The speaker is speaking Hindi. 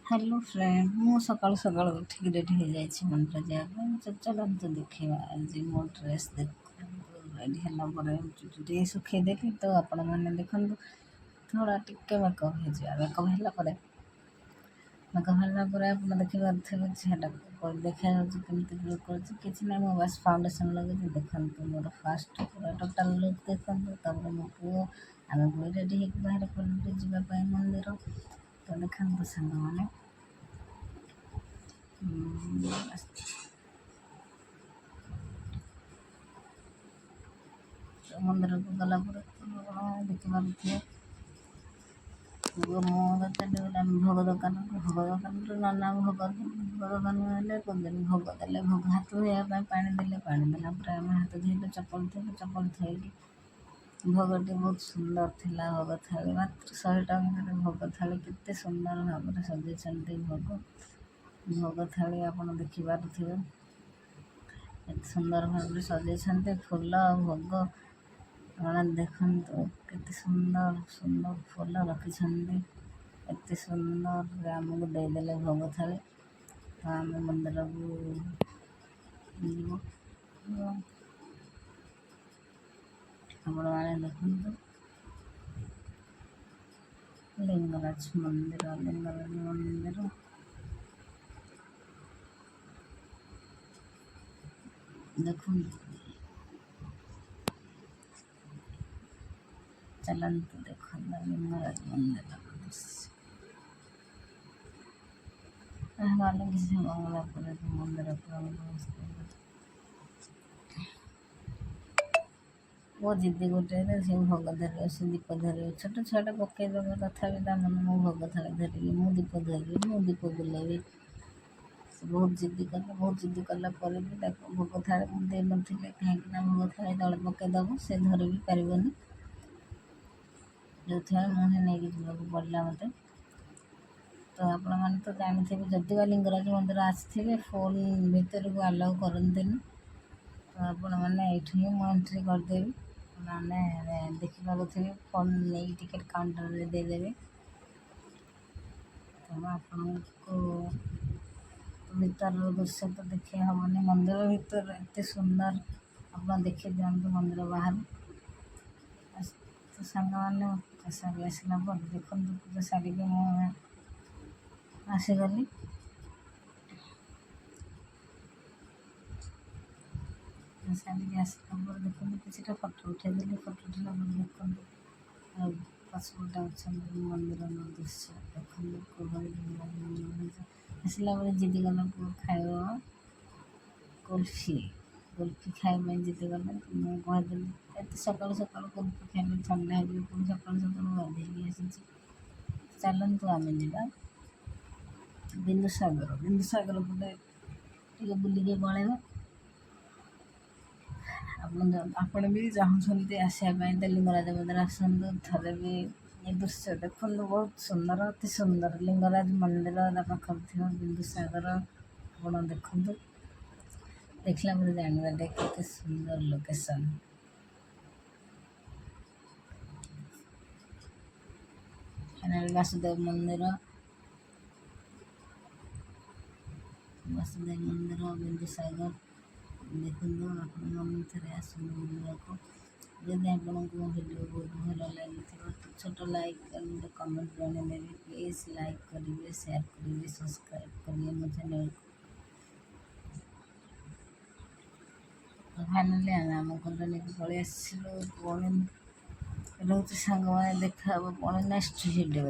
हेलो फ्रेंड मु सकाल सकाल उठिक रेडी हो जाइए मंदिर जावाई चलते देखा आज मो ड्रेस देख रेडी है सुखेदेली तो आपण मैंने देखु थोड़ा टिके मेकअप मेकअप है आप देखिए झीटा देखा कमी लुक कर किसी ना मुझे बस फाउंडेसन लगे देखते मोर फास्ट पूरा टोटाल लुक देखते मो पु आम भी रेडी हो बाहर पड़े जावाई मंदिर तो देखते सांग मैंने मंदिर को गला देखी पारे भोग दुकान नाना भोग दुकान कहते भोग देले भोग हाथ धोया पानी देले पानी देला आम हाथ धोइले चपल थोड़ी भोगटी बहुत सुंदर थिला भोग थाली मात्र 100 टंकार भोग थाली केते सुंदर भाव सजाई भोग थाली आप देखिपे एत सुंदर भाव सजाई फूल भोग आप देखु केते सुंदर सुंदर फूल रखी एत सुंदर आमको देदेले भोग थाली तो आम मंदिर को आपण मैंने देखु लिंगराज मंदिर देखु चलते देखो लिंगराज मंदिर किसी मंगलापुर मंदिर वो जिद्दी गोटे से भोग धर से दीप धर छोट छुआटा पकईदेव तथापि मन मो भोग थाली धरिकी मु दीप बुलेबी बहुत जिद्दी कला भी भोग थाली दे ना कहीं भोग थाली तले पकईदेव से धर भी पारन जो मुझे नहीं जावाक पड़ा मत तो आपण मैंने तो जानते जदि बा लिंगराज मंदिर आसवे फोन भीतर को आलाउ करते तो आपण मैंने ये एंट्री करदेवी मैंने देखिपे फोन नहीं टिकेट काउंटर में देदेवे तो आपको भीतर दृश्य तो देखी हेनी मंदिर भीतर एत सुंदर आप देखी दिखाँ मंदिर बाहर तो सांग मैंने पूजा सारी आसला देखो पूजा सारी मुझे आसीगली सारी आसला देखो किसी फोटो उठेदेली फोटो उठेला देखो पछपटे अच्छा मंदिर दृश्य देखो आसला जिद गला खाइब कुल्फी खाइबा जिद गला मुझे कहीदेली एत सकाल सकाल कुल्फी खाइले ठंडा हो पुणी सकाल सकाल गाधेली आसी चलतु आम जा बिंदुसागर पटे बुलिके पलैबा आपण भी चाहते आसापी तो लिंगराज मंदिर आसतु थे भी ये दृश्य देखो बहुत सुंदर अति सुंदर लिंगराज मंदिर पाखे बिंदुसागर आप देखु देखला पर जानवर केते सुंदर लोकेशन वासुदेव मंदिर बिंदुसागर देखो आप थे आस मंदिर को जब आपको मो भिडियो बहुत भल लगी तो छोट लाइक कमेंट जन प्लीज लाइक करेंगे शेयर करेंगे सब्सक्राइब करेंगे मो चैनल को फाइनाली आम कॉलोनी को पलि आसलु पुणी रोच सांग देखा पुणी नेक्स्ट भिडियो।